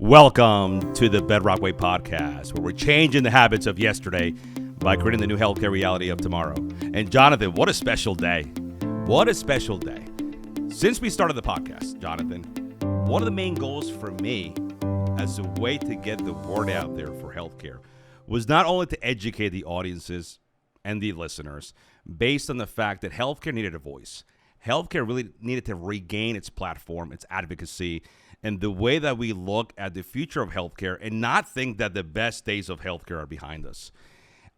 Welcome to the Bedrock Way Podcast, where we're changing the habits of yesterday by creating the new healthcare reality of tomorrow. And Jonathan, what a special day. What a special day. Since we started the podcast, Jonathan, one of the main goals for me as a way to get the word out there for healthcare was not only to educate the audiences and the listeners based on the fact that healthcare needed a voice. Healthcare really needed to regain its platform, its advocacy, and the way that we look at the future of healthcare and not think that the best days of healthcare are behind us.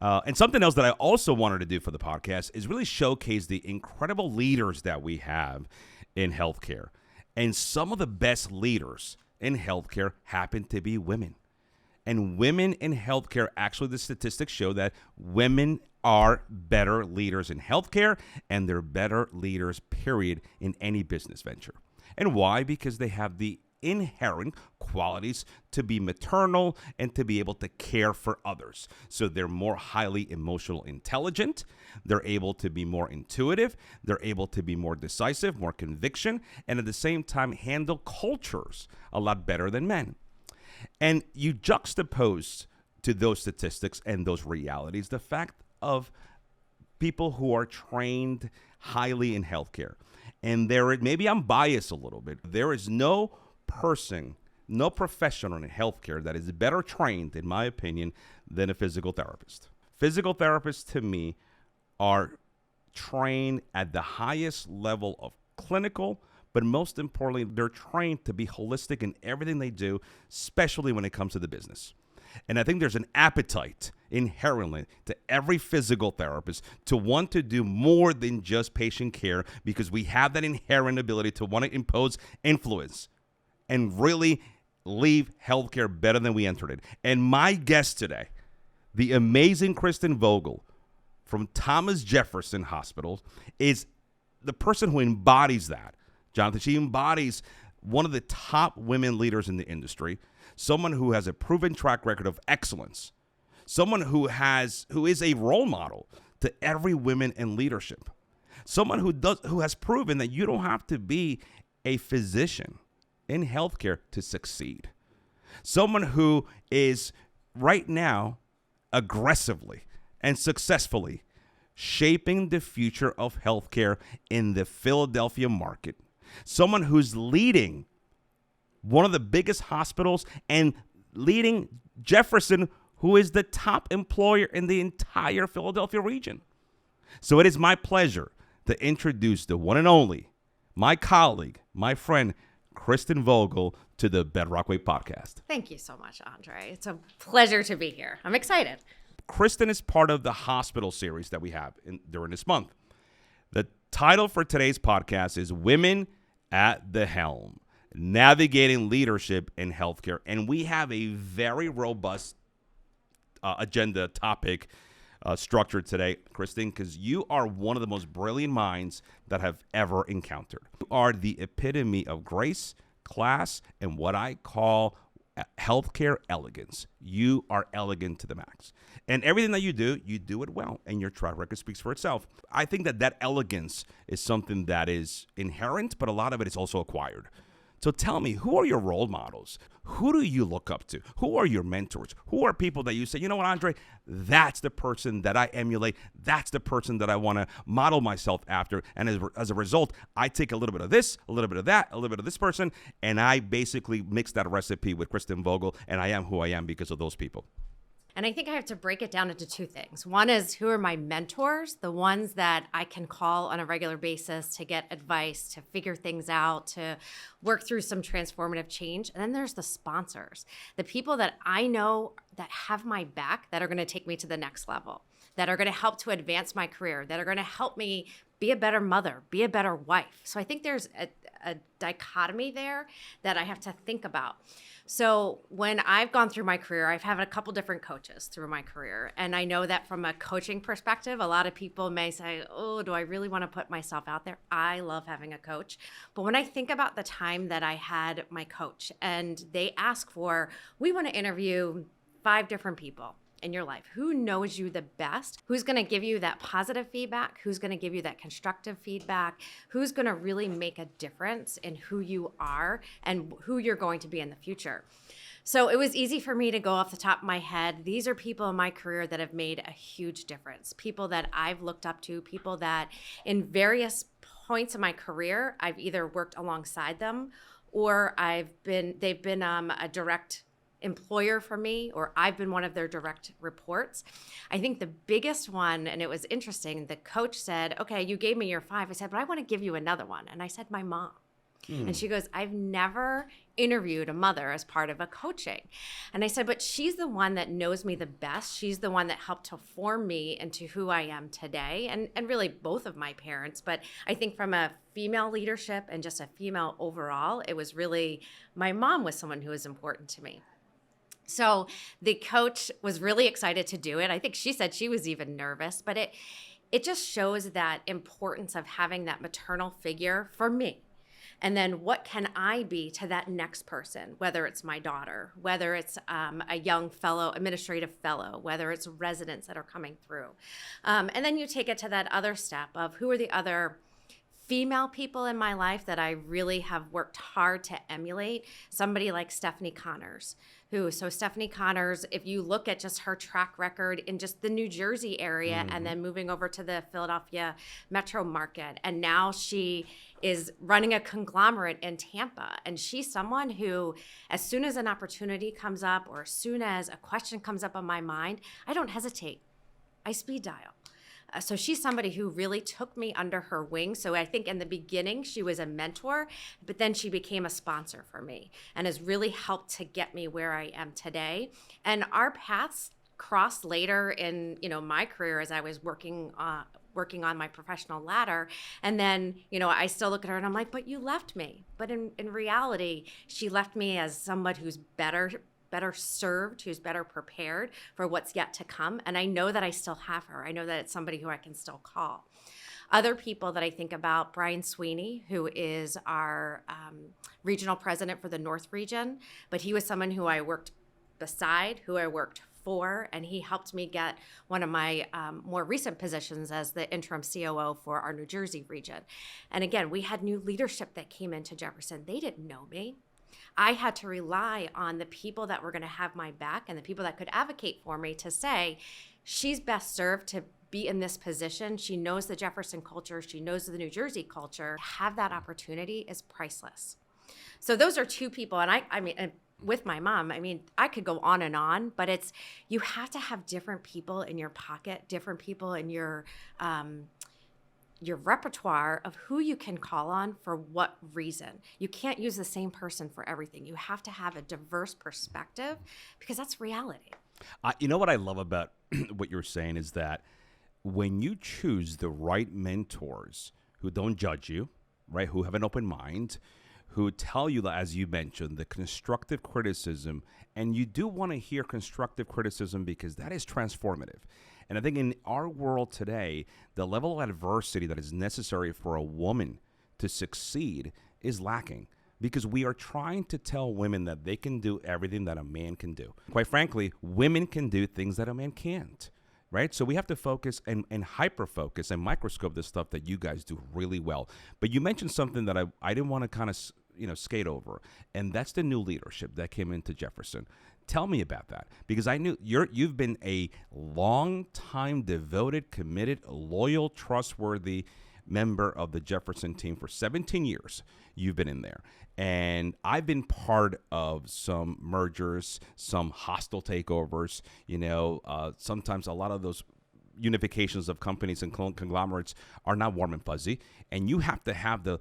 And something else that I also wanted to do for the podcast is really showcase the incredible leaders that we have in healthcare. And some of the best leaders in healthcare happen to be women. And women in healthcare, actually the statistics show that women are better leaders in healthcare, and they're better leaders, period, in any business venture. And why? Because they have the inherent qualities to be maternal and to be able to care for others. So they're more highly emotional intelligent. They're able to be more intuitive. They're able to be more decisive, more conviction, and at the same time handle cultures a lot better than men. And you juxtapose to those statistics and those realities the fact of people who are trained highly in healthcare. And maybe I'm biased a little bit. There is no person, no professional in healthcare that is better trained, in my opinion, than a physical therapist. Physical therapists, to me, are trained at the highest level of clinical, but most importantly, they're trained to be holistic in everything they do, especially when it comes to the business. And I think there's an appetite inherently to every physical therapist to want to do more than just patient care, because we have that inherent ability to want to impose influence and really leave healthcare better than we entered it. And my guest today, the amazing Kristen Vogl from Thomas Jefferson Hospital, is the person who embodies that. Jonathan, she embodies one of the top women leaders in the industry, someone who has a proven track record of excellence, someone who is a role model to every woman in leadership, someone who has proven that you don't have to be a physician in healthcare to succeed, someone who is right now aggressively and successfully shaping the future of healthcare in the Philadelphia market, someone who's leading one of the biggest hospitals and leading Jefferson, who is the top employer in the entire Philadelphia region. So it is my pleasure to introduce the one and only, my colleague, my friend, Kristen Vogl, to the Bedrock Way Podcast. Thank you so much, Andre. It's a pleasure to be here. I'm excited. Kristen is part of the hospital series that we have during this month. The title for today's podcast is Women at the Helm, Navigating Leadership in Healthcare. And we have a very robust agenda topic structured today, Kristen, because you are one of the most brilliant minds that I've ever encountered. You are the epitome of grace, class, and what I call healthcare elegance. You are elegant to the max. And everything that you do it well, and your track record speaks for itself. I think that elegance is something that is inherent, but a lot of it is also acquired. So tell me, who are your role models? Who do you look up to? Who are your mentors? Who are people that you say, you know what, Andre, that's the person that I emulate. That's the person that I want to model myself after. And as a result, I take a little bit of this, a little bit of that, a little bit of this person, and I basically mix that recipe with Kristen Vogl, and I am who I am because of those people. And I think I have to break it down into two things. One is, who are my mentors, the ones that I can call on a regular basis to get advice, to figure things out, to work through some transformative change. And then there's the sponsors, the people that I know that have my back, that are going to take me to the next level, that are going to help to advance my career, that are going to help me be a better mother, be a better wife. So I think there's a dichotomy there that I have to think about. So when I've gone through my career, I've had a couple different coaches through my career. And I know that from a coaching perspective, a lot of people may say, oh, do I really want to put myself out there? I love having a coach. But when I think about the time that I had my coach and they ask for, we want to interview 5 different people. in your life? Who knows you the best? Who's going to give you that positive feedback? Who's going to give you that constructive feedback? Who's going to really make a difference in who you are and who you're going to be in the future? So it was easy for me to go off the top of my head. These are people in my career that have made a huge difference, people that I've looked up to, people that in various points of my career, I've either worked alongside them or they've been a direct employer for me, or I've been one of their direct reports. I think the biggest one, and it was interesting, the coach said, okay, you gave me your 5. I said, but I want to give you another one. And I said, my mom. And she goes, I've never interviewed a mother as part of a coaching. And I said, but she's the one that knows me the best. She's the one that helped to form me into who I am today. And really both of my parents. But I think from a female leadership and just a female overall, it was really, my mom was someone who was important to me. So the coach was really excited to do it. I think she said she was even nervous, but it just shows that importance of having that maternal figure for me. And then what can I be to that next person, whether it's my daughter, whether it's a young fellow, administrative fellow, whether it's residents that are coming through. And then you take it to that other step of who are the other female people in my life that I really have worked hard to emulate. Somebody like Stephanie Connors, so Stephanie Connors, if you look at just her track record in just the New Jersey area and then moving over to the Philadelphia metro market, and now she is running a conglomerate in Tampa. And she's someone who, as soon as an opportunity comes up or as soon as a question comes up on my mind, I don't hesitate. I speed dial. So she's somebody who really took me under her wing. So I think in the beginning, she was a mentor, but then she became a sponsor for me and has really helped to get me where I am today. And our paths crossed later in, my career as I was working on my professional ladder. And then, I still look at her and I'm like, but you left me. But in reality, she left me as somebody who's better served, who's better prepared for what's yet to come. And I know that I still have her. I know that it's somebody who I can still call. Other people that I think about, Brian Sweeney, who is our regional president for the North region, but he was someone who I worked beside, who I worked for, and he helped me get one of my more recent positions as the interim COO for our New Jersey region. And again, we had new leadership that came into Jefferson. They didn't know me. I had to rely on the people that were going to have my back and the people that could advocate for me to say, she's best served to be in this position. She knows the Jefferson culture. She knows the New Jersey culture. To have that opportunity is priceless. So those are two people. And I mean, with my mom, I could go on, but you have to have different people in your pocket, different people in your repertoire of who you can call on for what reason. You can't use the same person for everything. You have to have a diverse perspective because that's reality. You know what I love about what you're saying is that when you choose the right mentors who don't judge you, right, who have an open mind, who tell you, as you mentioned, the constructive criticism, and you do want to hear constructive criticism because that is transformative. And I think in our world today, the level of adversity that is necessary for a woman to succeed is lacking because we are trying to tell women that they can do everything that a man can do. Quite frankly, women can do things that a man can't, right? So we have to focus and hyper-focus and microscope the stuff that you guys do really well. But you mentioned something that I didn't want to kind of skate over, and that's the new leadership that came into Jefferson. Tell me about that, because I knew you've been a long-time, devoted, committed, loyal, trustworthy member of the Jefferson team for 17 years. You've been in there, and I've been part of some mergers, some hostile takeovers. Sometimes a lot of those unifications of companies and conglomerates are not warm and fuzzy, and you have to have the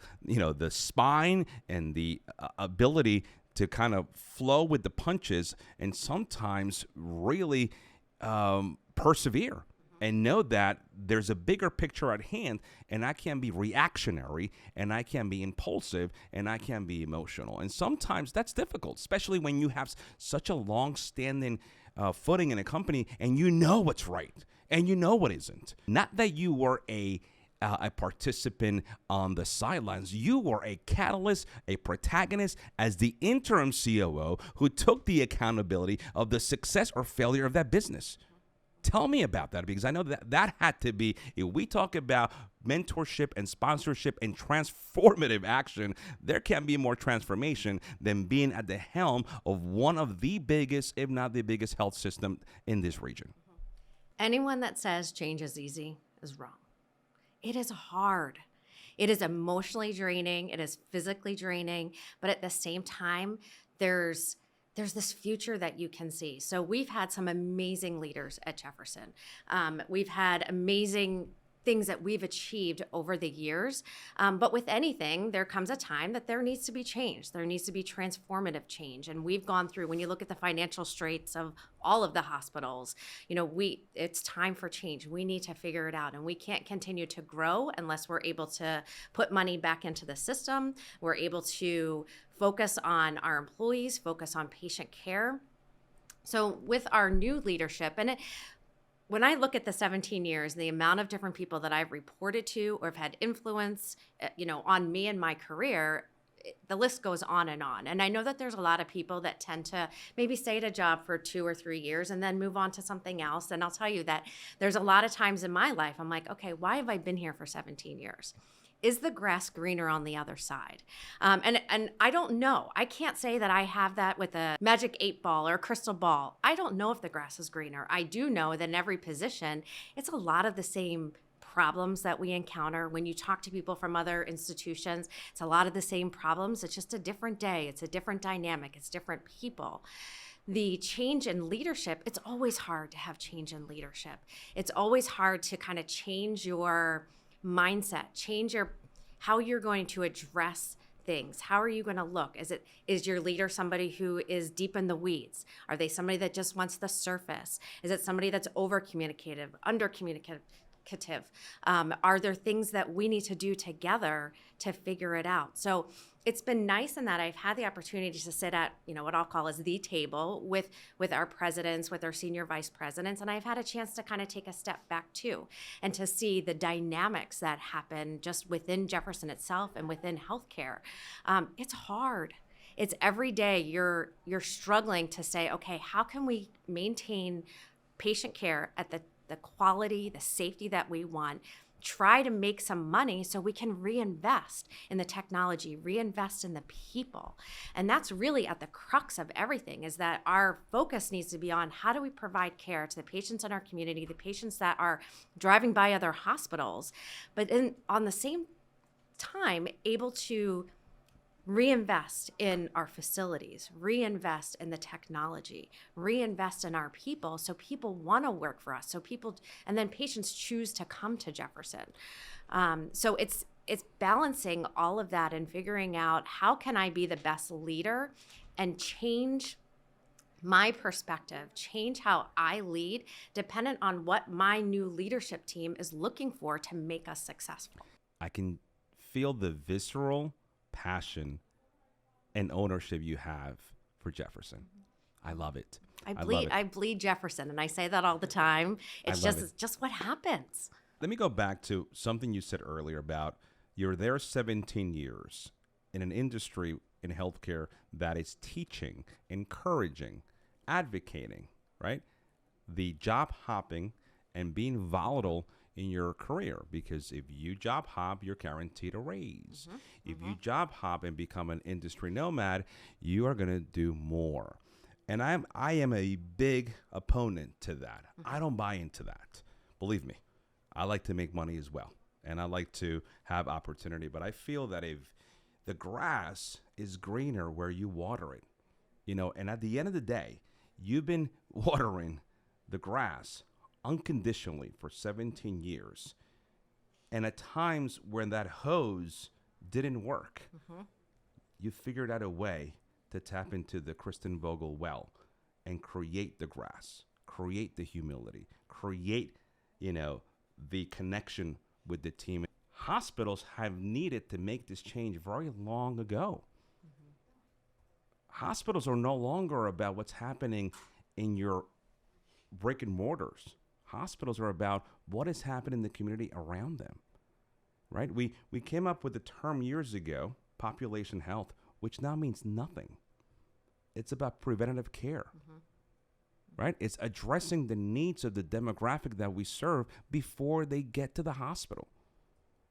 spine and the ability to kind of flow with the punches and sometimes really persevere and know that there's a bigger picture at hand, and I can be reactionary, and I can be impulsive, and I can be emotional. And sometimes that's difficult, especially when you have such a long-standing footing in a company and you know what's right and you know what isn't. Not that you were a participant on the sidelines. You were a catalyst, a protagonist as the interim COO who took the accountability of the success or failure of that business. Tell me about that, because I know that had to be, if we talk about mentorship and sponsorship and transformative action, there can't be more transformation than being at the helm of one of the biggest, if not the biggest, health system in this region. Anyone that says change is easy is wrong. It is hard. It is emotionally draining. It is physically draining. But at the same time, there's this future that you can see. So we've had some amazing leaders at Jefferson. We've had amazing things that we've achieved over the years. But with anything, there comes a time that there needs to be change. There needs to be transformative change. And we've gone through, when you look at the financial straits of all of the hospitals, it's time for change. We need to figure it out. And we can't continue to grow unless we're able to put money back into the system. We're able to focus on our employees, focus on patient care. So with our new leadership, when I look at the 17 years, the amount of different people that I've reported to or have had influence, on me and my career, the list goes on. And I know that there's a lot of people that tend to maybe stay at a job for 2 or 3 years and then move on to something else. And I'll tell you that there's a lot of times in my life, I'm like, okay, why have I been here for 17 years? Is the grass greener on the other side? And I don't know. I can't say that I have that with a magic 8-ball or a crystal ball. I don't know if the grass is greener. I do know that in every position, it's a lot of the same problems that we encounter. When you talk to people from other institutions, it's a lot of the same problems. It's just a different day. It's a different dynamic. It's different people. The change in leadership, it's always hard to have change in leadership. It's always hard to kind of change your mindset, change how you're going to address things. How are you going to look? Is your leader somebody who is deep in the weeds? Are they somebody that just wants the surface? Is it somebody that's over communicative, under communicative? Are there things that we need to do together to figure it out? So it's been nice in that I've had the opportunity to sit at, what I'll call as the table with our presidents, with our senior vice presidents, and I've had a chance to kind of take a step back too, and to see the dynamics that happen just within Jefferson itself and within healthcare. It's hard. It's every day you're struggling to say, okay, how can we maintain patient care at the quality, the safety that we want, try to make some money so we can reinvest in the technology, reinvest in the people. And that's really at the crux of everything, is that our focus needs to be on how do we provide care to the patients in our community, the patients that are driving by other hospitals, but on the same time, able to reinvest in our facilities, reinvest in the technology, reinvest in our people so people want to work for us, and then patients choose to come to Jefferson. So it's balancing all of that and figuring out how can I be the best leader and change my perspective, change how I lead, dependent on what my new leadership team is looking for to make us successful. I can feel the visceral passion and ownership you have for Jefferson. I love it. I bleed Jefferson, and I say that all the time. It's just what happens. Let me go back to something you said earlier about you're there 17 years in an industry in healthcare that is teaching, encouraging, advocating, right? The job hopping and being volatile in your career, because if you job hop, you're guaranteed a raise. If you job hop and become an industry nomad, you are going to do more. And I am a big opponent to that. I don't buy into that. Believe me, I like to make money as well, and I like to have opportunity. But I feel that if the grass is greener where you water it, and at the end of the day, you've been watering the grass unconditionally for 17 years. And at times when that hose didn't work, you figured out a way to tap into the Kristen Vogl well and create the grass, create the humility, create, the connection with the team. Hospitals have needed to make this change very long ago. Hospitals are no longer about what's happening in your brick and mortars. Hospitals are about what is happening in the community around them, right? We came up with the term years ago, population health, which now means nothing. It's about preventative care. right? It's addressing the needs of the demographic that we serve before they get to the hospital.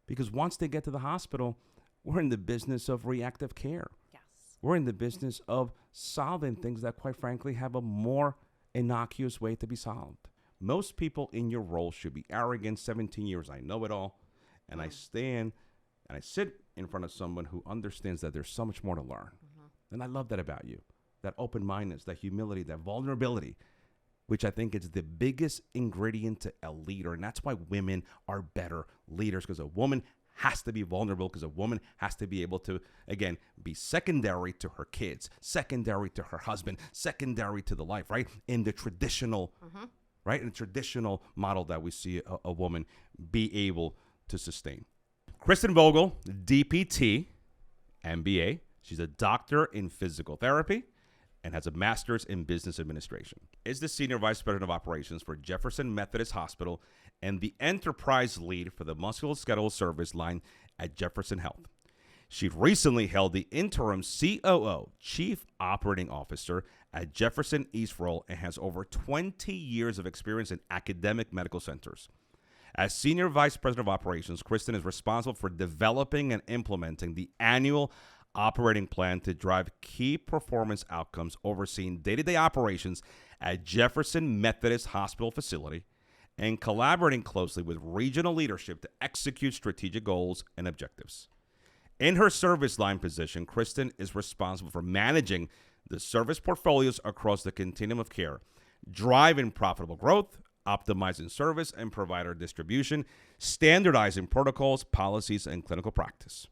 Because once they get to the hospital, we're in the business of reactive care. Yes. We're in the business of solving things that, quite frankly, have a more innocuous way to be solved. Most people in your role should be arrogant. 17 years, I know it all. And I stand and I sit in front of someone who understands that there's so much more to learn. And I love that about you, that open-mindedness, that humility, that vulnerability, which I think is the biggest ingredient to a leader. And that's why women are better leaders, because a woman has to be vulnerable, because a woman has to be able to, again, be secondary to her kids, secondary to her husband, secondary to the life, right? In the traditional, right? In the traditional model that we see a woman be able to sustain. Kristen Vogl, DPT, MBA. She's a doctor in physical therapy and has a master's in business administration. Is the senior vice president of operations for Jefferson Methodist Hospital and the enterprise lead for the musculoskeletal service line at Jefferson Health. She recently held the interim COO, Chief Operating Officer at Jefferson East Roll, and has over 20 years of experience in academic medical centers. As Senior Vice President of Operations, Kristen is responsible for developing and implementing the annual operating plan to drive key performance outcomes, overseeing day-to-day operations at Jefferson Methodist Hospital facility, and collaborating closely with regional leadership to execute strategic goals and objectives. In her service line position, Kristen is responsible for managing the service portfolios across the continuum of care, driving profitable growth, optimizing service and provider distribution, standardizing protocols, policies, and clinical practice.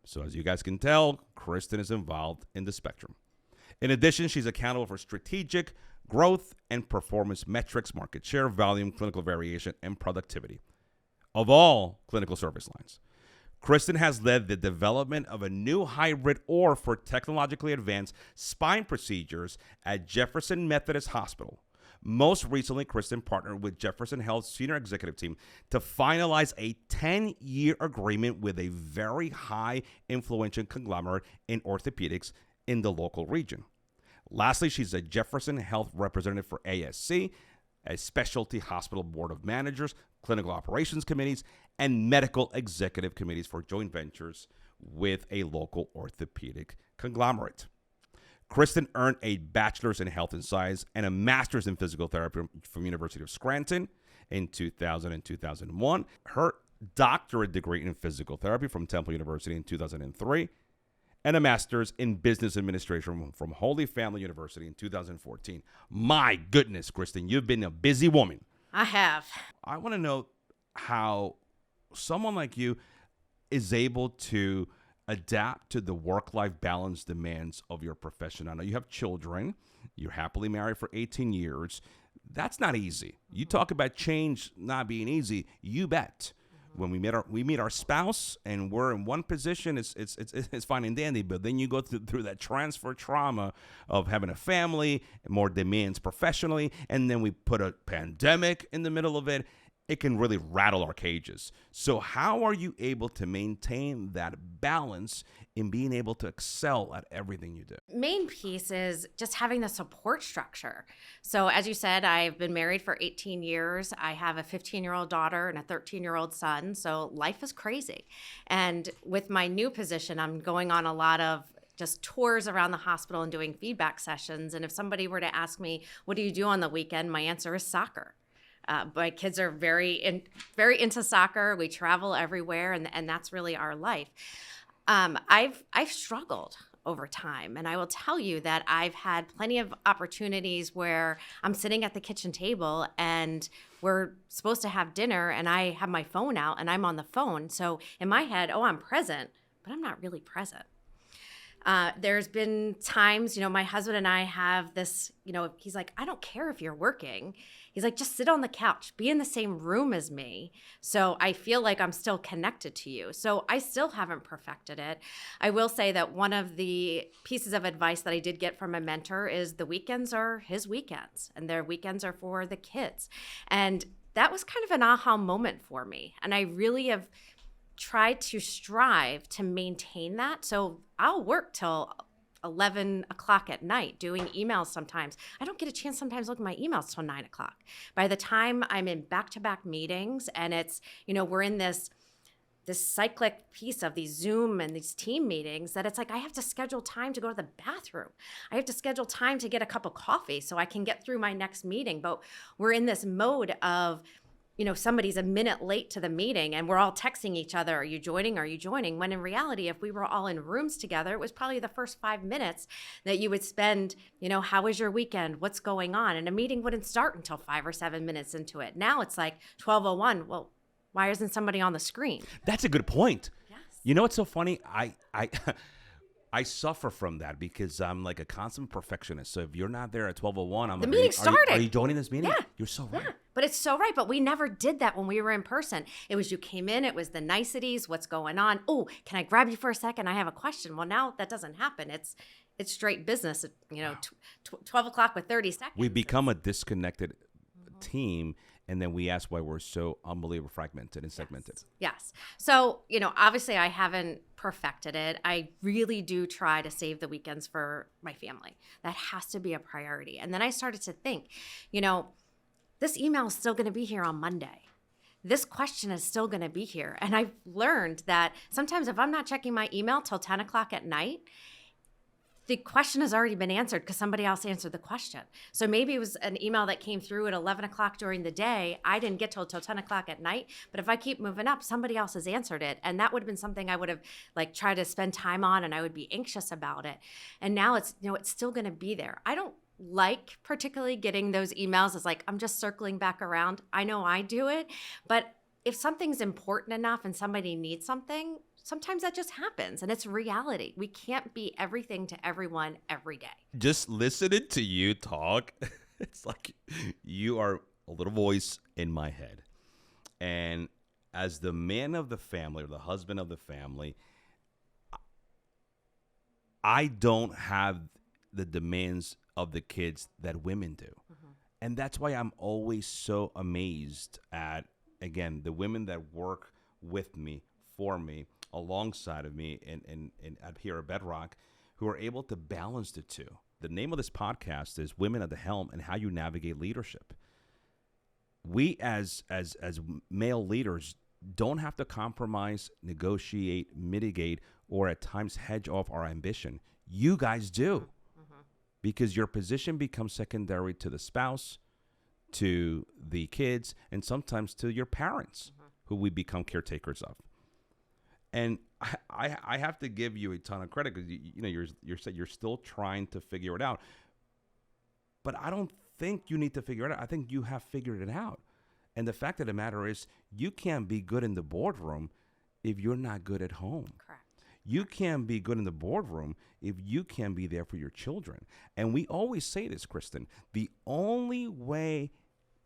So as you guys can tell, Kristen is involved in the spectrum. In addition, she's accountable for strategic growth and performance metrics, market share, volume, clinical variation, and productivity of all clinical service lines. Kristen has led the development of a new hybrid or for technologically advanced spine procedures at Jefferson Methodist Hospital. Most recently, Kristen partnered with Jefferson Health's senior executive team to finalize a 10-year agreement with a very high influential conglomerate in orthopedics in the local region. Lastly, she's a Jefferson Health representative for ASC, a specialty hospital board of managers, clinical operations committees, and medical executive committees for joint ventures with a local orthopedic conglomerate. Kristen earned a bachelor's in health and science and a master's in physical therapy from University of Scranton in 2000 and 2001. Her doctorate degree in physical therapy from Temple University in 2003, and a master's in business administration from Holy Family University in 2014. My goodness, Kristen, you've been a busy woman. I have. I want to know how someone like you is able to adapt to the work-life balance demands of your profession. I know you have children. You're happily married for 18 years. That's not easy. You talk about change not being easy. You bet. When we meet our spouse and we're in one position, it's fine and dandy. But then you go through that transfer trauma of having a family, more demands professionally, and then we put a pandemic in the middle of it. It can really rattle our cages. So how are you able to maintain that balance in being able to excel at everything you do? Main piece is just having the support structure. So as you said, I've been married for 18 years. I have a 15-year-old daughter and a 13-year-old son. So life is crazy. And with my new position, I'm going on a lot of just tours around the hospital and doing feedback sessions. And if somebody were to ask me, what do you do on the weekend? My answer is soccer. My kids are very into soccer. We travel everywhere, and that's really our life. I've struggled over time, and I will tell you that I've had plenty of opportunities where I'm sitting at the kitchen table and we're supposed to have dinner, and I have my phone out and I'm on the phone. So in my head, I'm present, but I'm not really present. There's been times, my husband and I have this, he's like, I don't care if you're working. He's like, just sit on the couch, be in the same room as me. So I feel like I'm still connected to you. So I still haven't perfected it. I will say that one of the pieces of advice that I did get from a mentor is the weekends are his weekends and their weekends are for the kids. And that was kind of an aha moment for me. And I really have tried to strive to maintain that. So I'll work till 11 o'clock at night doing emails sometimes. I don't get a chance sometimes to look at my emails till 9 o'clock. By the time I'm in back-to-back meetings and it's, we're in this cyclic piece of these Zoom and these team meetings that it's like I have to schedule time to go to the bathroom. I have to schedule time to get a cup of coffee so I can get through my next meeting. But we're in this mode of, somebody's a minute late to the meeting and we're all texting each other, are you joining? Are you joining? When in reality, if we were all in rooms together, it was probably the first 5 minutes that you would spend, how was your weekend? What's going on? And a meeting wouldn't start until 5 or 7 minutes into it. Now it's like 12:01. Well, why isn't somebody on the screen? That's a good point. Yes. You know what's so funny? I suffer from that because I'm like a consummate perfectionist. So if you're not there at 12:01, I'm the like, meeting started. Are you joining this meeting? Yeah. You're so right. Yeah. But it's so right. But we never did that when we were in person. It was you came in, it was the niceties, what's going on. Oh, can I grab you for a second? I have a question. Well, now that doesn't happen. It's straight business. 12 o'clock with 30 seconds. We become a disconnected team. And then we ask why we're so unbelievably fragmented and segmented. Yes. So, obviously I haven't perfected it. I really do try to save the weekends for my family. That has to be a priority. And then I started to think, this email is still going to be here on Monday. This question is still going to be here. And I've learned that sometimes if I'm not checking my email till 10 o'clock at night, the question has already been answered because somebody else answered the question. So maybe it was an email that came through at 11 o'clock during the day. I didn't get till 10 o'clock at night. But if I keep moving up, somebody else has answered it. And that would have been something I would have tried to spend time on and I would be anxious about it. And now it's, it's still going to be there. I don't like particularly getting those emails as I'm just circling back around. I know I do it. But if something's important enough and somebody needs something, sometimes that just happens and it's reality. We can't be everything to everyone every day. Just listening to you talk, it's like you are a little voice in my head. And as the man of the family or the husband of the family, I don't have the demands of the kids that women do. Mm-hmm. And that's why I'm always so amazed at, again, the women that work with me, for me, alongside of me and up here at Bedrock, who are able to balance the two. The name of this podcast is Women at the Helm and How You Navigate Leadership. We as male leaders don't have to compromise, negotiate, mitigate, or at times hedge off our ambition. You guys do. Mm-hmm. Because your position becomes secondary to the spouse, to the kids, and sometimes to your parents, mm-hmm. who we become caretakers of. And I have to give you a ton of credit because you're still trying to figure it out. But I don't think you need to figure it out. I think you have figured it out. And the fact of the matter is, you can't be good in the boardroom if you're not good at home. Correct. You can't be good in the boardroom if you can't be there for your children. And we always say this, Kristen, the only way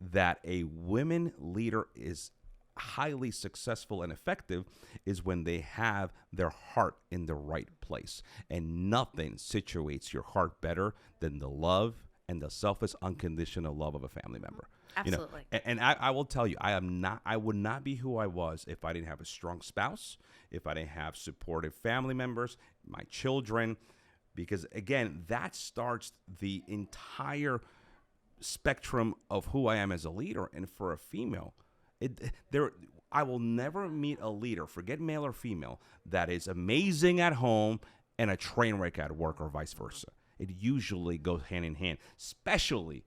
that a women leader is highly successful and effective is when they have their heart in the right place. And nothing situates your heart better than the love and the selfless, unconditional love of a family member. Absolutely. And I will tell you, I would not be who I was if I didn't have a strong spouse, if I didn't have supportive family members, my children, because again, that starts the entire spectrum of who I am as a leader. And for a female, I will never meet a leader, forget male or female, that is amazing at home and a train wreck at work or vice versa. It usually goes hand in hand, especially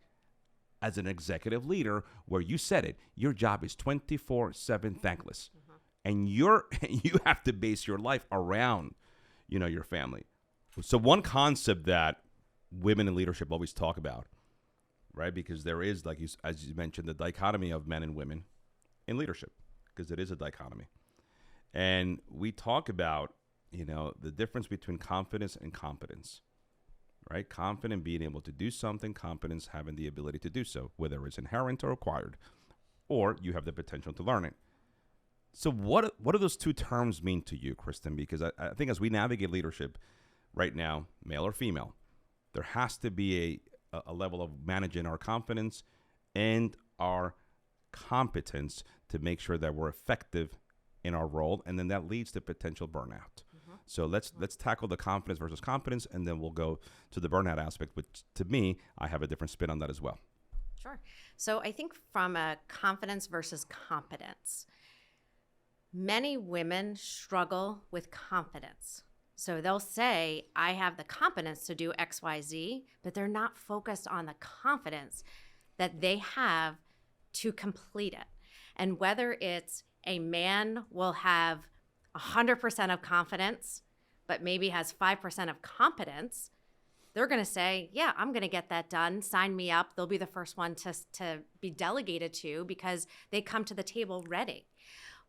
as an executive leader where you said it, your job is 24/7 thankless. Mm-hmm. And you have to base your life around, your family. So one concept that women in leadership always talk about, right? Because there is, as you mentioned, the dichotomy of men and women in leadership, because it is a dichotomy. And we talk about, the difference between confidence and competence, right? Confident being able to do something, competence having the ability to do so, whether it's inherent or acquired, or you have the potential to learn it. So what do those two terms mean to you, Kristen? Because I think as we navigate leadership right now, male or female, there has to be a level of managing our confidence and our competence to make sure that we're effective in our role, and then that leads to potential burnout. Mm-hmm. So let's tackle the confidence versus competence, and then we'll go to the burnout aspect, which to me, I have a different spin on that as well. Sure. So I think from a confidence versus competence, many women struggle with confidence. So they'll say, I have the competence to do X, Y, Z, but they're not focused on the confidence that they have to complete it. And whether it's a man will have 100% of confidence, but maybe has 5% of competence, they're going to say, yeah, I'm going to get that done. Sign me up. They'll be the first one to be delegated to because they come to the table ready.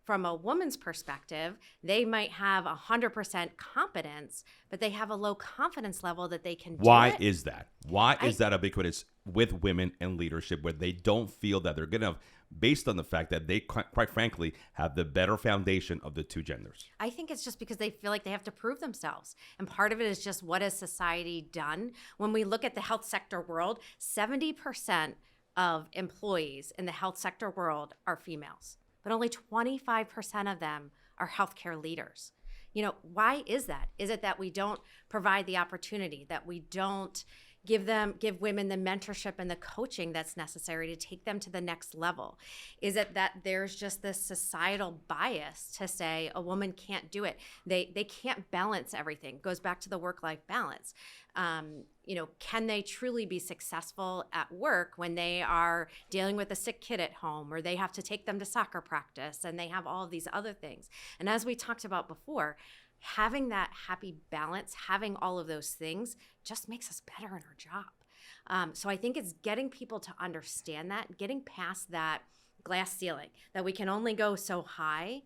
From a woman's perspective, they might have 100% competence, but they have a low confidence level that they can do Why it. is that? Why is that ubiquitous with women in leadership where they don't feel that they're good enough based on the fact that they, quite frankly, have the better foundation of the two genders? I think it's just because they feel like they have to prove themselves. And part of it is just what has society done? When we look at the health sector world, 70% of employees in the health sector world are females, but only 25% of them are healthcare leaders. You know, why is that? Is it that we don't provide the opportunity, that we don't give women the mentorship and the coaching that's necessary to take them to the next level? Is it that there's just this societal bias to say a woman can't do it? They can't balance everything. It goes back to the work-life balance. Can they truly be successful at work when they are dealing with a sick kid at home, or they have to take them to soccer practice and they have all of these other things? And as we talked about before, having that happy balance, having all of those things just makes us better in our job. So I think it's getting people to understand that, getting past that glass ceiling, that we can only go so high,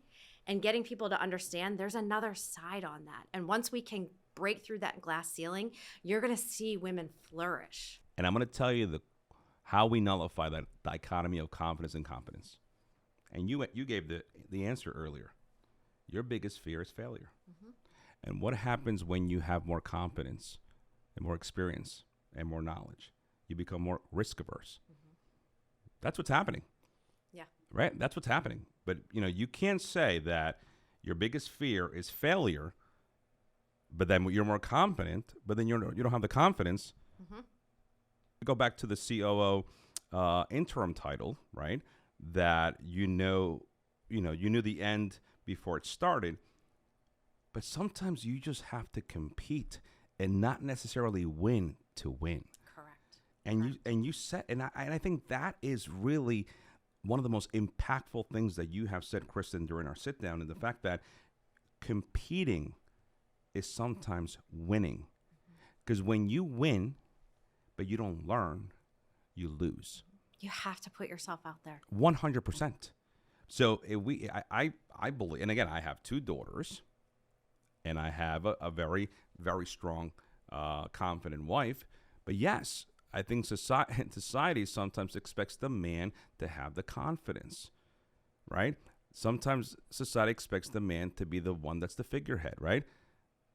and getting people to understand there's another side on that. And once we can break through that glass ceiling, you're going to see women flourish. And I'm going to tell you how we nullify that dichotomy of confidence and competence. And you gave the answer earlier. Your biggest fear is failure. Mm-hmm. And what happens when you have more competence and more experience and more knowledge? You become more risk averse. Mm-hmm. That's what's happening. Yeah. Right? That's what's happening. But, you can't say that your biggest fear is failure, but then you're more confident, but then you don't have the confidence. Mm-hmm. Go back to the COO interim title, right? That you knew the end before it started, but sometimes you just have to compete and not necessarily win to win. Correct. And I think that is really one of the most impactful things that you have said, Kristen, during our sit down, and the fact that competing is sometimes winning. Because when you win, but you don't learn, you lose. You have to put yourself out there. 100%. So I believe, and again, I have two daughters, and I have a very, very strong, confident wife. But yes, I think society sometimes expects the man to have the confidence, right? Sometimes society expects the man to be the one that's the figurehead, right?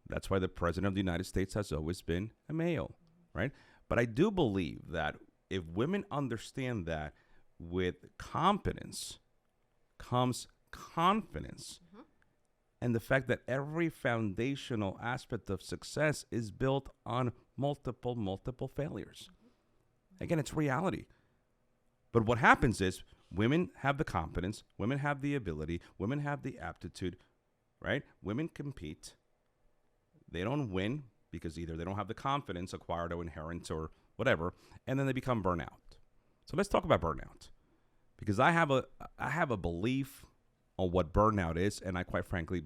That's why the president of the United States has always been a male, right? But I do believe that if women understand that with competence comes confidence, mm-hmm. and the fact that every foundational aspect of success is built on multiple failures. Mm-hmm. Again, it's reality. But what happens is women have the competence, women have the ability, women have the aptitude, right? Women compete. They don't win because either they don't have the confidence acquired or inherent or whatever, and then they become burnout. So let's talk about burnout, because I have a belief on what burnout is, and I quite frankly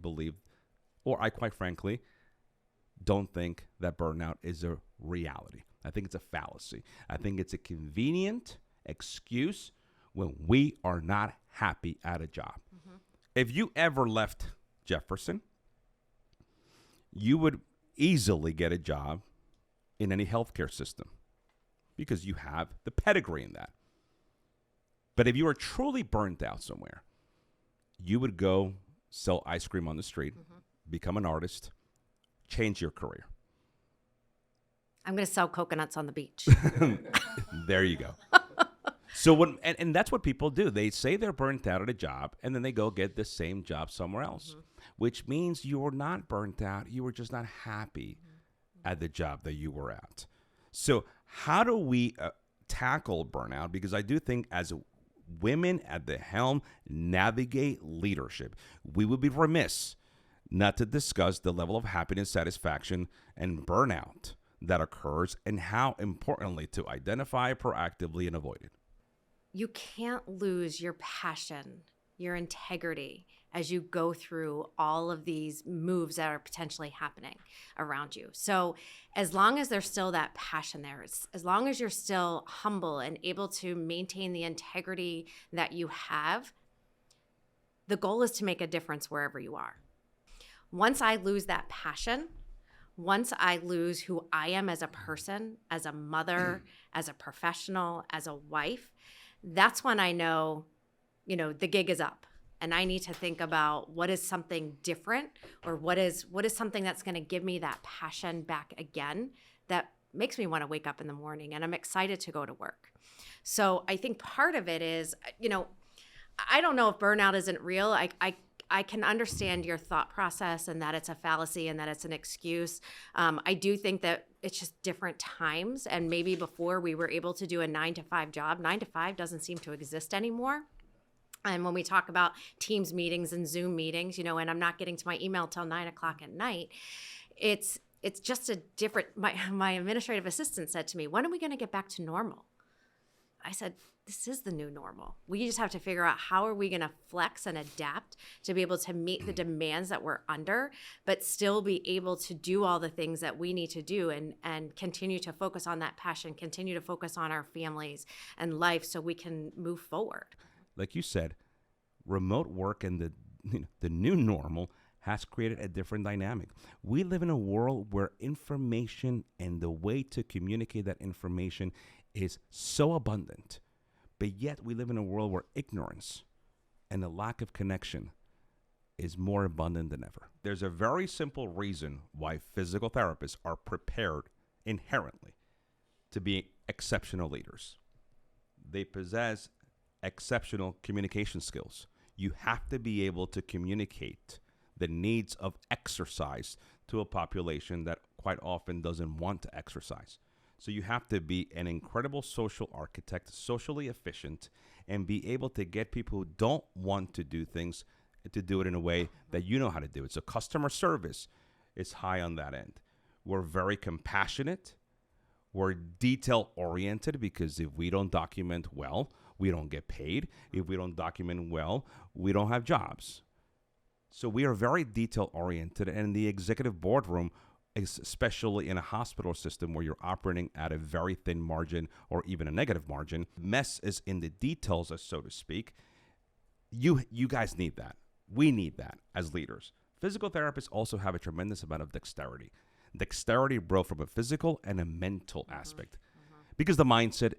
don't think that burnout is a reality. I think it's a fallacy. I think it's a convenient excuse when we are not happy at a job. Mm-hmm. If you ever left Jefferson, you would easily get a job in any healthcare system because you have the pedigree in that. But if you are truly burnt out somewhere, you would go sell ice cream on the street, mm-hmm. become an artist, change your career. I'm going to sell coconuts on the beach. There you go. So and that's what people do. They say they're burnt out at a job, and then they go get the same job somewhere else, which means you're not burnt out. You were just not happy at the job that you were at. So how do we tackle burnout? Because I do think as women at the helm navigate leadership, we would be remiss not to discuss the level of happiness, satisfaction, and burnout that occurs, and how importantly to identify proactively and avoid it. You can't lose your passion, your integrity as you go through all of these moves that are potentially happening around you. So as long as there's still that passion there, as long as you're still humble and able to maintain the integrity that you have, the goal is to make a difference wherever you are. Once I lose that passion, once I lose who I am as a person, as a mother, as a professional, as a wife, that's when I know, the gig is up. And I need to think about what is something different, or what is something that's going to give me that passion back again that makes me want to wake up in the morning and I'm excited to go to work. So I think part of it is, I don't know if burnout isn't real. I can understand your thought process and that it's a fallacy and that it's an excuse. I do think that it's just different times. And maybe before we were able to do a 9-to-5 job, 9 to 5 doesn't seem to exist anymore. And when we talk about Teams meetings and Zoom meetings, and I'm not getting to my email till 9:00 at night, it's just a different, my administrative assistant said to me, when are we going to get back to normal? I said, this is the new normal. We just have to figure out how are we going to flex and adapt to be able to meet the demands that we're under, but still be able to do all the things that we need to do and continue to focus on that passion, continue to focus on our families and life so we can move forward. Like you said, remote work and the new normal has created a different dynamic. We live in a world where information and the way to communicate that information is so abundant, but yet we live in a world where ignorance and the lack of connection is more abundant than ever. There's a very simple reason why physical therapists are prepared inherently to be exceptional leaders. They possess exceptional communication skills. You have to be able to communicate the needs of exercise to a population that quite often doesn't want to exercise. So you have to be an incredible social architect, socially efficient, and be able to get people who don't want to do things to do it in a way that you know how to do it. So customer service is high on that end. We're very compassionate. We're detail-oriented, because if we don't document well, we don't get paid. If we don't document well, we don't have jobs. So we are very detail-oriented, and in the executive boardroom, especially in a hospital system where you're operating at a very thin margin or even a negative margin, mess is in the details, so to speak. You guys need that. We need that as leaders. Physical therapists also have a tremendous amount of dexterity. Dexterity, bro, from a physical and a mental aspect. Because the mindset,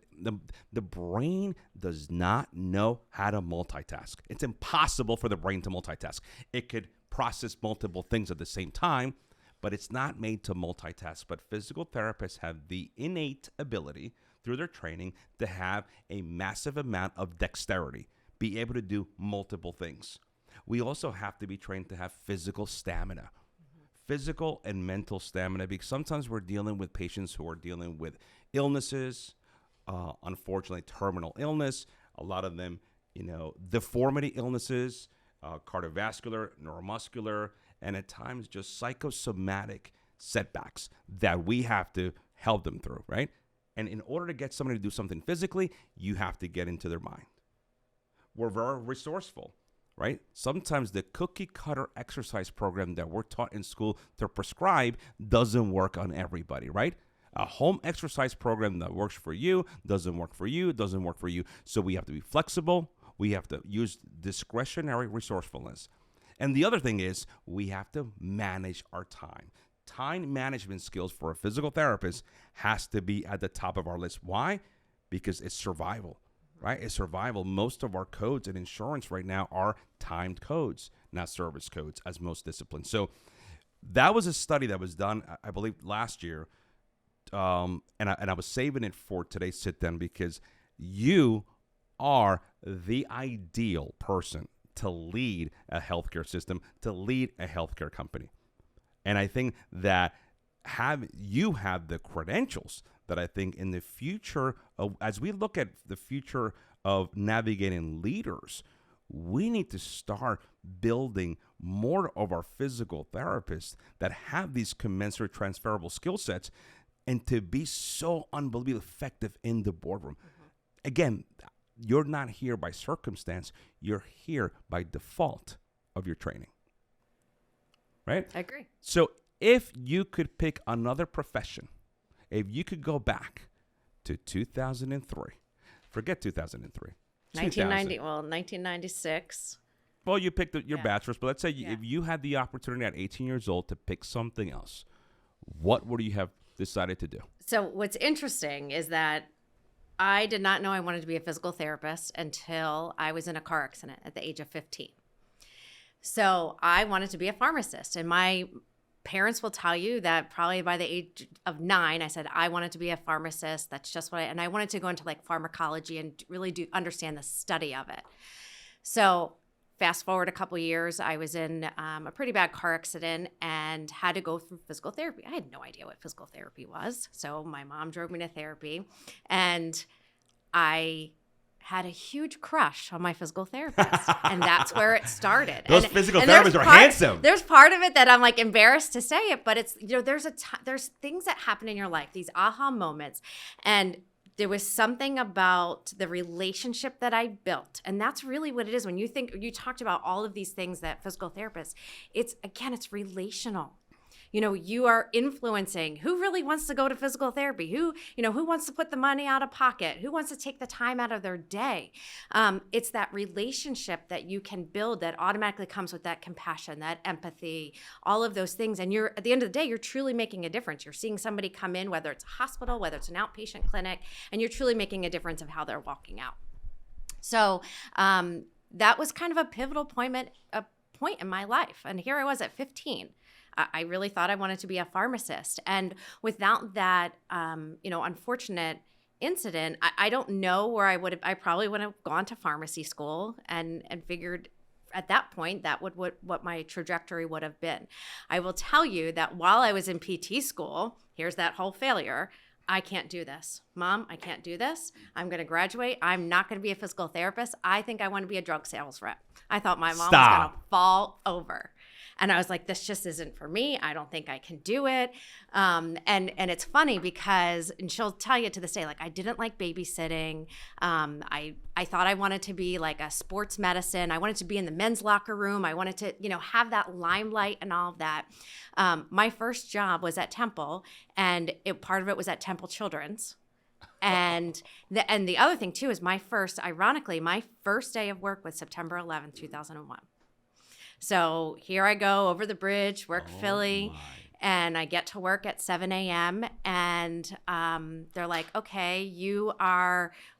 the brain does not know how to multitask. It's impossible for the brain to multitask. It could process multiple things at the same time, but it's not made to multitask. But physical therapists have the innate ability through their training to have a massive amount of dexterity, be able to do multiple things. We also have to be trained to have physical stamina. Physical and mental stamina, because sometimes we're dealing with patients who are dealing with illnesses, unfortunately terminal illness, a lot of them, deformity illnesses, cardiovascular, neuromuscular, and at times just psychosomatic setbacks that we have to help them through, right? And in order to get somebody to do something physically, you have to get into their mind. We're very resourceful. Right? Sometimes the cookie cutter exercise program that we're taught in school to prescribe doesn't work on everybody, right? A home exercise program that works for you doesn't work for you, doesn't work for you. So we have to be flexible. We have to use discretionary resourcefulness. And the other thing is we have to manage our time. Time management skills for a physical therapist has to be at the top of our list. Why? Because it's survival. Right? It's survival. Most of our codes in insurance right now are timed codes, not service codes, as most disciplines. So that was a study that was done, I believe, last year. And I was saving it for today's sit down because you are the ideal person to lead a healthcare system, to lead a healthcare company. And I think that you have the credentials that I think in the future, as we look at the future of navigating leaders, we need to start building more of our physical therapists that have these commensurate transferable skill sets and to be so unbelievably effective in the boardroom. Mm-hmm. Again, you're not here by circumstance. You're here by default of your training. Right? I agree. So if you could pick another profession, if you could go back to 2003, forget 2003. 1996. Well, you picked your bachelor's, but let's say if you had the opportunity at 18 years old to pick something else, what would you have decided to do? So what's interesting is that I did not know I wanted to be a physical therapist until I was in a car accident at the age of 15. So I wanted to be a pharmacist, and my parents will tell you that probably by the age of 9, I said I wanted to be a pharmacist. That's just what and I wanted to go into like pharmacology and really understand the study of it. So fast forward a couple of years, I was in a pretty bad car accident and had to go through physical therapy. I had no idea what physical therapy was. So my mom drove me to therapy, and I had a huge crush on my physical therapist, and that's where it started. Those physical therapists are handsome. There's part of it that I'm like embarrassed to say it, but it's, there's things that happen in your life, these aha moments, and there was something about the relationship that I built, and that's really what it is. When you talked about all of these things that physical therapists, it's relational. You are influencing who really wants to go to physical therapy, who wants to put the money out of pocket, who wants to take the time out of their day. It's that relationship that you can build that automatically comes with that compassion, that empathy, all of those things. And at the end of the day, you're truly making a difference. You're seeing somebody come in, whether it's a hospital, whether it's an outpatient clinic, and you're truly making a difference of how they're walking out. So that was kind of a pivotal point in my life. And here I was at 15. I really thought I wanted to be a pharmacist. And without that, unfortunate incident, I don't know where I probably would have gone to pharmacy school and figured at that point that what my trajectory would have been. I will tell you that while I was in PT school, here's that whole failure. I can't do this. Mom, I can't do this. I'm going to graduate. I'm not going to be a physical therapist. I think I want to be a drug sales rep. I thought my mom was going to fall over. And I was like, this just isn't for me. I don't think I can do it. And it's funny because, and she'll tell you to this day, like I didn't like babysitting. I thought I wanted to be like a sports medicine. I wanted to be in the men's locker room. I wanted to, have that limelight and all of that. My first job was at Temple, and part of it was at Temple Children's. And the other thing too is my first day of work was September 11th, 2001. So here I go over the bridge, work Philly, and I get to work at 7 a.m. And they're like, okay,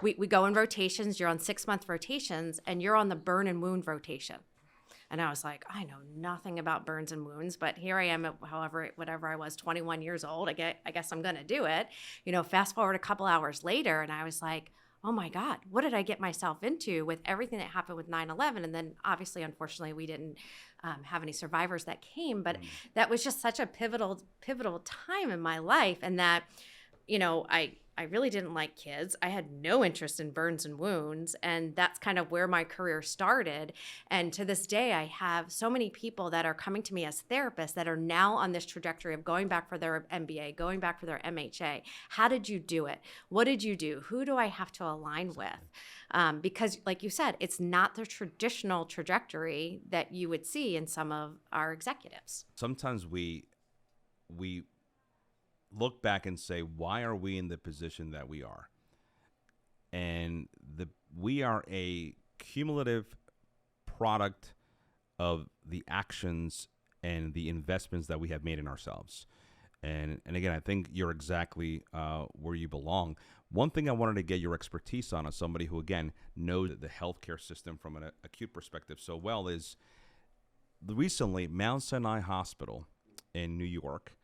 we go in rotations. You're on 6-month rotations, and you're on the burn and wound rotation. And I was like, I know nothing about burns and wounds, but here I am at whatever I was, 21 years old. I guess I'm going to do it. Fast forward a couple hours later, and I was like, oh my God, what did I get myself into with everything that happened with 9/11? And then obviously, unfortunately, we didn't have any survivors that came, but that was just such a pivotal time in my life. And that, I really didn't like kids. I had no interest in burns and wounds. And that's kind of where my career started. And to this day, I have so many people that are coming to me as therapists that are now on this trajectory of going back for their MBA, going back for their MHA. How did you do it? What did you do? Who do I have to align with? Because like you said, it's not the traditional trajectory that you would see in some of our executives. Sometimes we look back and say, why are we in the position that we are? And we are a cumulative product of the actions and the investments that we have made in ourselves. And again, I think you're exactly where you belong. One thing I wanted to get your expertise on as somebody who, again, knows the healthcare system from an acute perspective so well is recently Mount Sinai Hospital in New York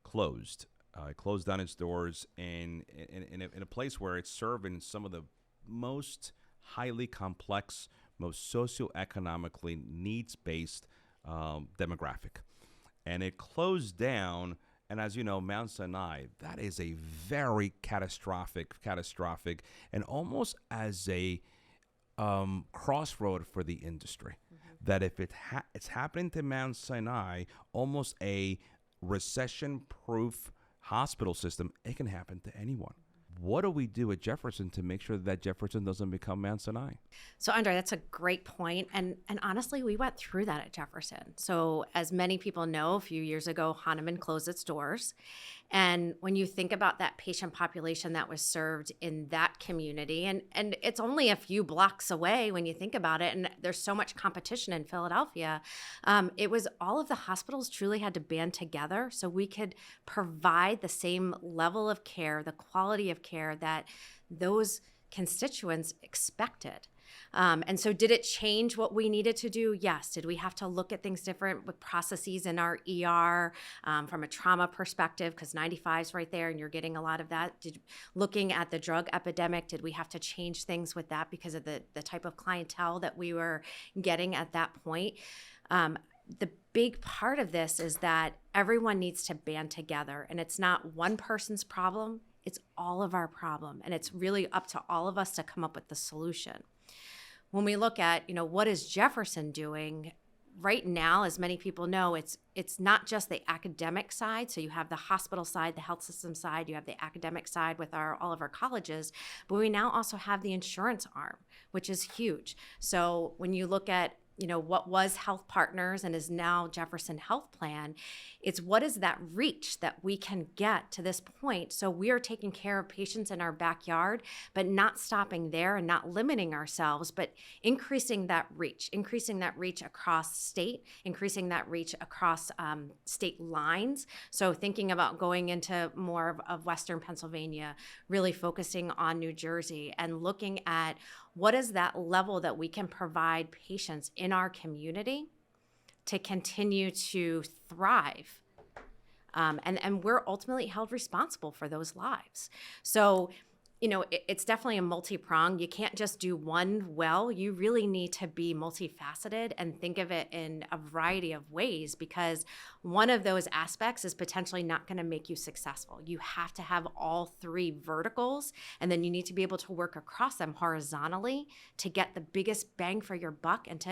closed. It closed down its doors in a place where it's serving some of the most highly complex, most socioeconomically needs-based demographic. And it closed down. And as you know, Mount Sinai, that is a very catastrophic, and almost as a crossroad for the industry. That if it's happening to Mount Sinai, almost a recession-proof hospital system, it can happen to anyone. What do we do at Jefferson to make sure that Jefferson doesn't become Mount Sinai? So, Andre, that's a great point. And honestly, we went through that at Jefferson. So, as many people know, a few years ago, Hahnemann closed its doors. And when you think about that patient population that was served in that community, and it's only a few blocks away when you think about it, and there's so much competition in Philadelphia, it was all of the hospitals truly had to band together so we could provide the same level of care, the quality of care that those constituents expected. And so did it change what we needed to do? Yes. Did we have to look at things different with processes in our ER from a trauma perspective? Because 95 is right there and you're getting a lot of that. Looking at the drug epidemic, did we have to change things with that because of the type of clientele that we were getting at that point? The big part of this is that everyone needs to band together, and it's not one person's problem. It's all of our problem, and it's really up to all of us to come up with the solution. When we look at, what is Jefferson doing right now, as many people know, it's not just the academic side. So you have the hospital side, the health system side, you have the academic side with all of our colleges, but we now also have the insurance arm, which is huge. So when you look at what was Health Partners and is now Jefferson Health Plan, it's what is that reach that we can get to this point. So we are taking care of patients in our backyard, but not stopping there and not limiting ourselves, but increasing that reach across state, increasing that reach across state lines. So thinking about going into more of Western Pennsylvania, really focusing on New Jersey and looking at what is that level that we can provide patients in our community to continue to thrive. And we're ultimately held responsible for those lives. So, it's definitely a multi-pronged. You can't just do one well. You really need to be multifaceted and think of it in a variety of ways, because one of those aspects is potentially not going to make you successful. You have to have all three verticals, and then you need to be able to work across them horizontally to get the biggest bang for your buck, and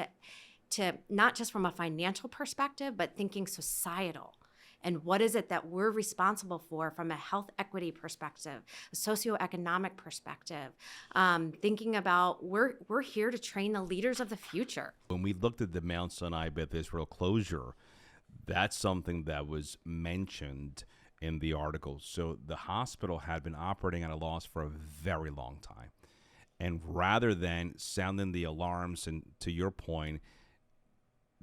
to not just from a financial perspective, but thinking societal. And what is it that we're responsible for from a health equity perspective, a socioeconomic perspective, thinking about we're here to train the leaders of the future. When we looked at the Mount Sinai Beth Israel closure, that's something that was mentioned in the article. So the hospital had been operating at a loss for a very long time. And rather than sounding the alarms and, to your point,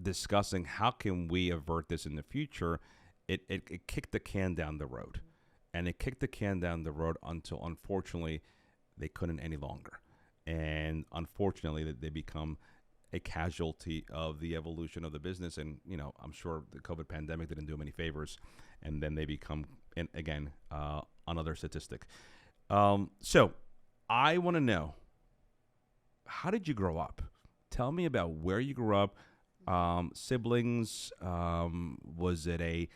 discussing how can we avert this in the future, it kicked the can down the road. And it kicked the can down the road until, unfortunately, they couldn't any longer. And unfortunately, they become a casualty of the evolution of the business. And, I'm sure the COVID pandemic didn't do them any favors. And then they become, again, another statistic. So I want to know, how did you grow up? Tell me about where you grew up, siblings. Was it a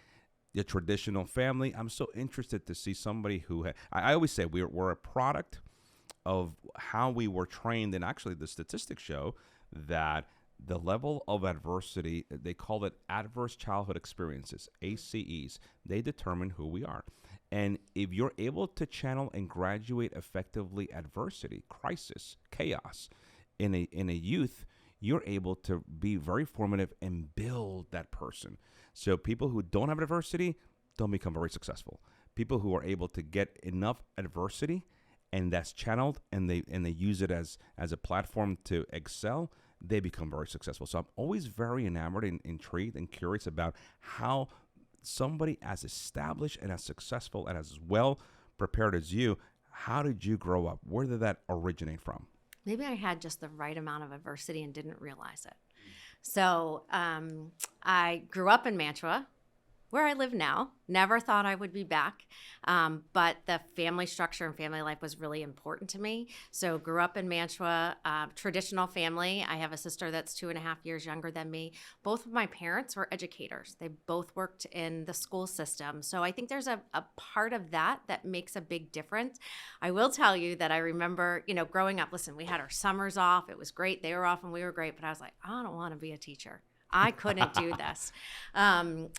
traditional family? I'm so interested to see somebody who I always say we're a product of how we were trained. And actually the statistics show that the level of adversity, they call it adverse childhood experiences, ACEs, they determine who we are. And if you're able to channel and graduate effectively adversity, crisis, chaos in a youth, you're able to be very formative and build that person. So people who don't have adversity don't become very successful. People who are able to get enough adversity and that's channeled and they use it as a platform to excel, they become very successful. So I'm always very enamored and intrigued and curious about how somebody as established and as successful and as well prepared as you, how did you grow up? Where did that originate from? Maybe I had just the right amount of adversity and didn't realize it. So I grew up in Mantua, where I live now. Never thought I would be back. But the family structure and family life was really important to me. So grew up in Mantua, traditional family. I have a sister that's 2.5 years younger than me. Both of my parents were educators. They both worked in the school system. So I think there's a part of that makes a big difference. I will tell you that I remember, growing up, listen, we had our summers off. It was great. They were off and we were great. But I was like, I don't want to be a teacher. I couldn't do this. And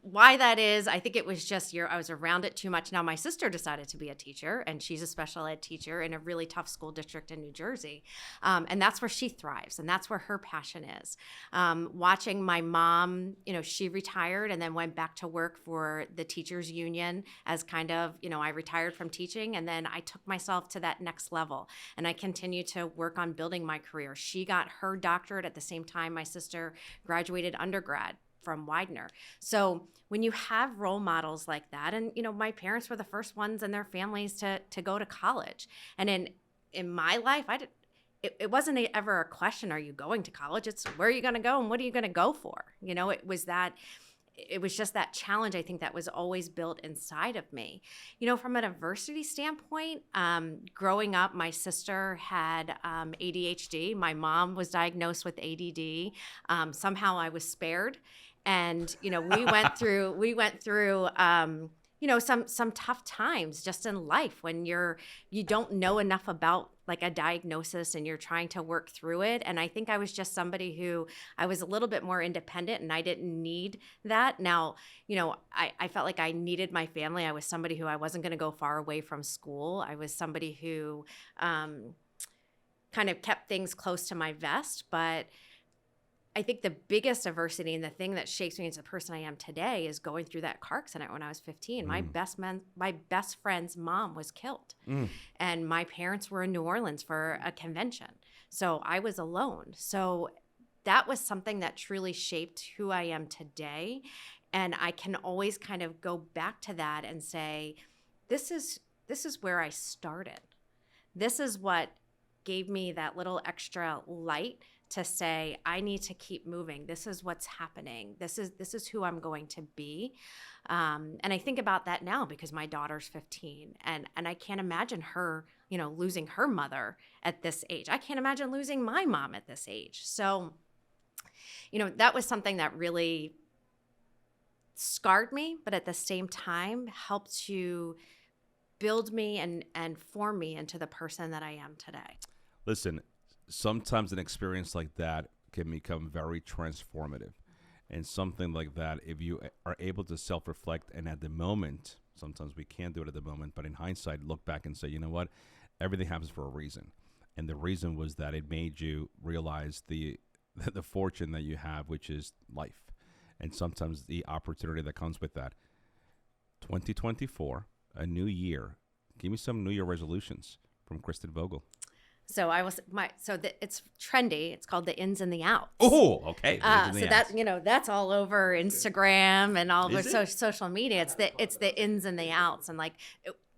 why that is, I think it was just I was around it too much. Now my sister decided to be a teacher, and she's a special ed teacher in a really tough school district in New Jersey. And that's where she thrives, and that's where her passion is. Watching my mom, she retired and then went back to work for the teachers union as kind of, I retired from teaching, and then I took myself to that next level, and I continued to work on building my career. She got her doctorate at the same time my sister graduated undergrad from Widener. So when you have role models like that, and my parents were the first ones in their families to go to college, and in my life, it wasn't ever a question, are you going to college? It's where are you going to go and what are you going to go for? It was just that challenge, I think, that was always built inside of me. From an adversity standpoint, growing up, my sister had ADHD. My mom was diagnosed with ADD. Somehow I was spared. And, we went through some tough times just in life when you don't know enough about like a diagnosis and you're trying to work through it. And I think I was just somebody who I was a little bit more independent and I didn't need that. Now, I felt like I needed my family. I was somebody who I wasn't going to go far away from school. I was somebody who kind of kept things close to my vest, but I think the biggest adversity and the thing that shapes me into the person I am today is going through that car accident when I was 15. My best friend's mom was killed. And my parents were in New Orleans for a convention. So I was alone. So that was something that truly shaped who I am today. And I can always kind of go back to that and say, this is where I started. This is what gave me that little extra light to say, I need to keep moving. This is what's happening. This is who I'm going to be. And I think about that now because my daughter's 15 and I can't imagine her, losing her mother at this age. I can't imagine losing my mom at this age. So, that was something that really scarred me, but at the same time helped to build me and form me into the person that I am today. Listen, sometimes an experience like that can become very transformative. And something like that, if you are able to self-reflect and at the moment, sometimes we can't do it at the moment, but in hindsight, look back and say, you know what, everything happens for a reason. And the reason was that it made you realize the fortune that you have, which is life. And sometimes the opportunity that comes with that. 2024, a new year. Give me some New Year resolutions from Kristen Vogl. So it's trendy. It's called the ins and the outs. Oh, okay. That's all over Instagram and all over social media. It's the ins and the outs, and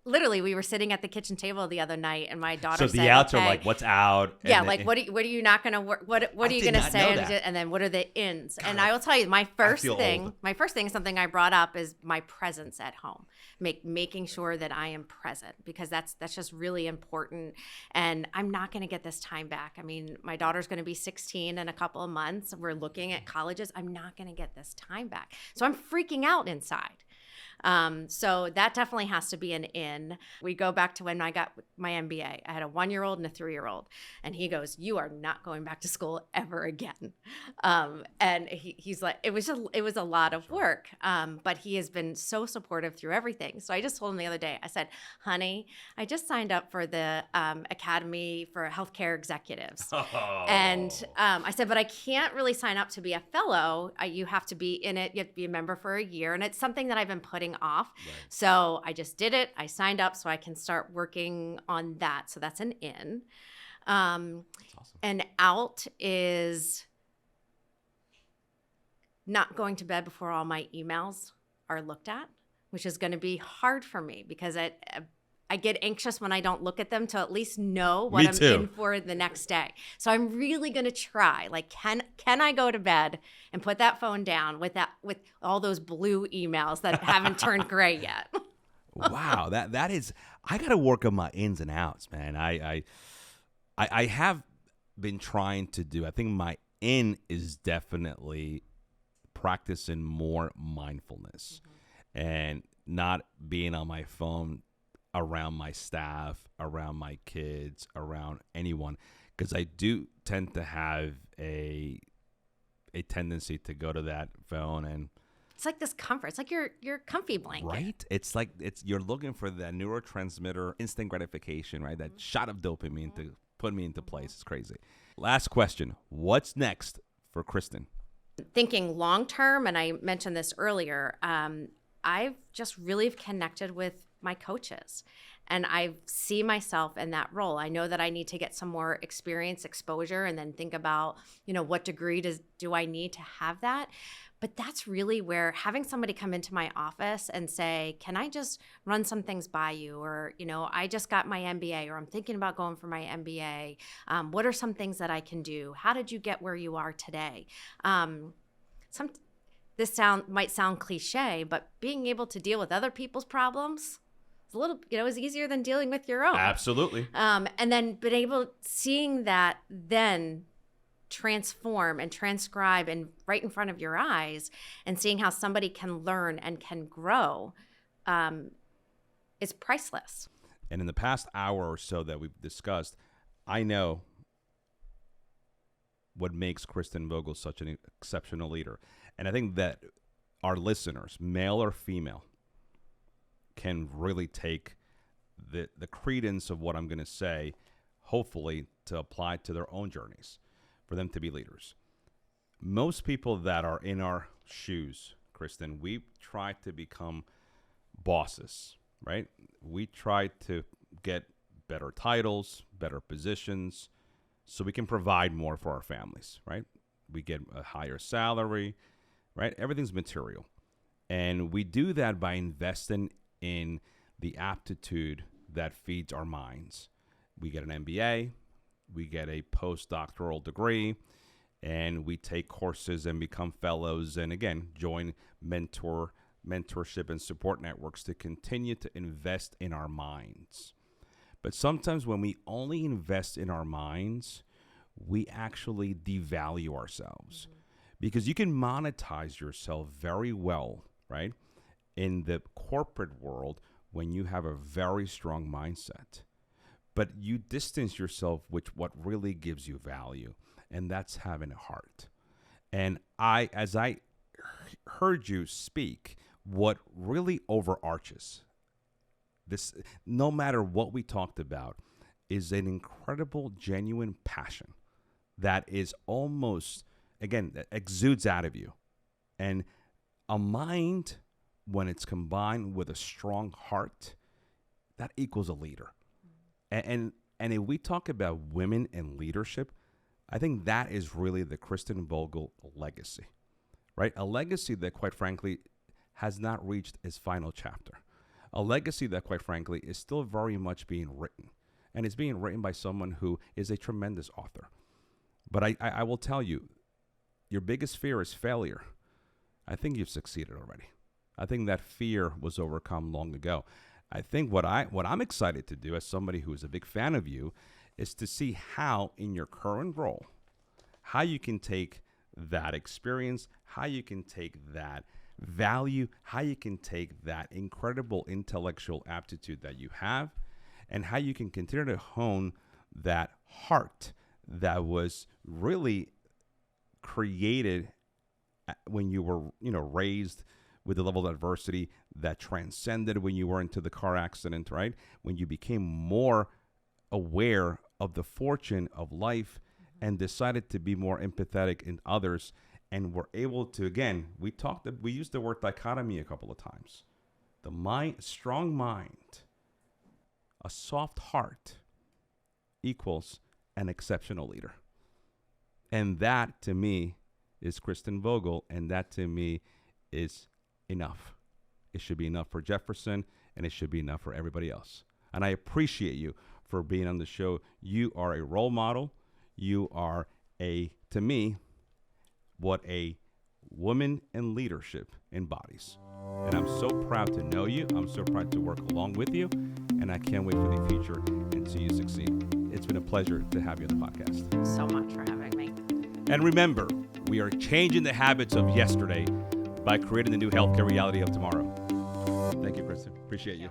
literally, we were sitting at the kitchen table the other night, and my daughter said, "So the outs are like what's out." Yeah, what are you not gonna work? What are you gonna say? And then what are the ins? God, and I will tell you, my first thing, something I brought up is my presence at home, making sure that I am present because that's just really important. And I'm not gonna get this time back. I mean, my daughter's gonna be 16 in a couple of months. We're looking at colleges. I'm not gonna get this time back, so I'm freaking out inside. So that definitely has to be an in. We go back to when I got my MBA. I had a 1-year-old and a 3-year-old, and he goes, "You are not going back to school ever again." And he's like, it was a lot of work, but he has been so supportive through everything. So I just told him the other day, I said, "Honey, I just signed up for the Academy for Healthcare Executives," and I said, "But I can't really sign up to be a fellow. You have to be in it. You have to be a member for a year, and it's something that I've been putting off." Right. So I just did it. I signed up so I can start working on that. So that's an in. That's awesome. An out is not going to bed before all my emails are looked at, which is going to be hard for me because I I get anxious when I don't look at them to at least know what Me I'm too. in for the next day. So I'm really going to try. Like, can I go to bed and put that phone down with all those blue emails that haven't turned gray yet? Wow, that is. I got to work on my ins and outs, man. I have been trying to do. I think my in is definitely practicing more mindfulness and not being on my phone around my staff, around my kids, around anyone, because I do tend to have a tendency to go to that phone and It's like this comfort. It's like your comfy blanket. right. It's like you're looking for that neurotransmitter, instant gratification, right? That shot of dopamine to put me into place. It's crazy. Last question: what's next for Kristen? Thinking long term, and I mentioned this earlier, I've just really connected with my coaches, and I see myself in that role. I know that I need to get some more experience, exposure, and then think about, what degree do I need to have that. But that's really where having somebody come into my office and say, can I just run some things by you? Or, I just got my MBA, or I'm thinking about going for my MBA. What are some things that I can do? How did you get where you are today? This might sound cliche, but being able to deal with other people's problems is a little, is easier than dealing with your own. Absolutely. And then seeing that then transform and transcribe and right in front of your eyes, and seeing how somebody can learn and can grow is priceless. And in the past hour or so that we've discussed, I know what makes Kristen Vogl such an exceptional leader. And I think that our listeners, male or female, can really take the credence of what I'm going to say, hopefully, to apply to their own journeys, for them to be leaders. Most people that are in our shoes, Kristen, we try to become bosses, right? We try to get better titles, better positions, so we can provide more for our families, right? We get a higher salary, right? Everything's material. And we do that by investing in the aptitude that feeds our minds. We get an MBA, we get a postdoctoral degree, and we take courses and become fellows, and again, join mentorship and support networks to continue to invest in our minds. But sometimes when we only invest in our minds, we actually devalue ourselves. Because you can monetize yourself very well, right, in the corporate world when you have a very strong mindset. But you distance yourself with what really gives you value, and that's having a heart. And as I heard you speak, what really overarches this, no matter what we talked about, is an incredible, genuine passion that is almost, again, that exudes out of you. And a mind, when it's combined with a strong heart, that equals a leader. And if we talk about women and leadership, I think that is really the Kristen Vogl legacy, right? A legacy that, quite frankly, has not reached its final chapter. A legacy that, quite frankly, is still very much being written. And it's being written by someone who is a tremendous author. But I will tell you, your biggest fear is failure. I think you've succeeded already. I think that fear was overcome long ago. I think what I'm excited to do as somebody who is a big fan of you is to see how in your current role, how you can take that experience, how you can take that value, how you can take that incredible intellectual aptitude that you have, and how you can continue to hone that heart that was really created when you were, raised with the level of adversity that transcended when you were into the car accident, right? When you became more aware of the fortune of life and decided to be more empathetic in others, and were able to, again, we used the word dichotomy a couple of times. The strong mind, a soft heart equals an exceptional leader. And that, to me, is Kristen Vogl, and that, to me, is enough. It should be enough for Jefferson, and it should be enough for everybody else. And I appreciate you for being on the show. You are a role model. You are to me, what a woman in leadership embodies. And I'm so proud to know you. I'm so proud to work along with you. And I can't wait for the future and see you succeed. It's been a pleasure to have you on the podcast. So much for having me. And remember, we are changing the habits of yesterday by creating the new healthcare reality of tomorrow. Thank you, Kristen. Appreciate you.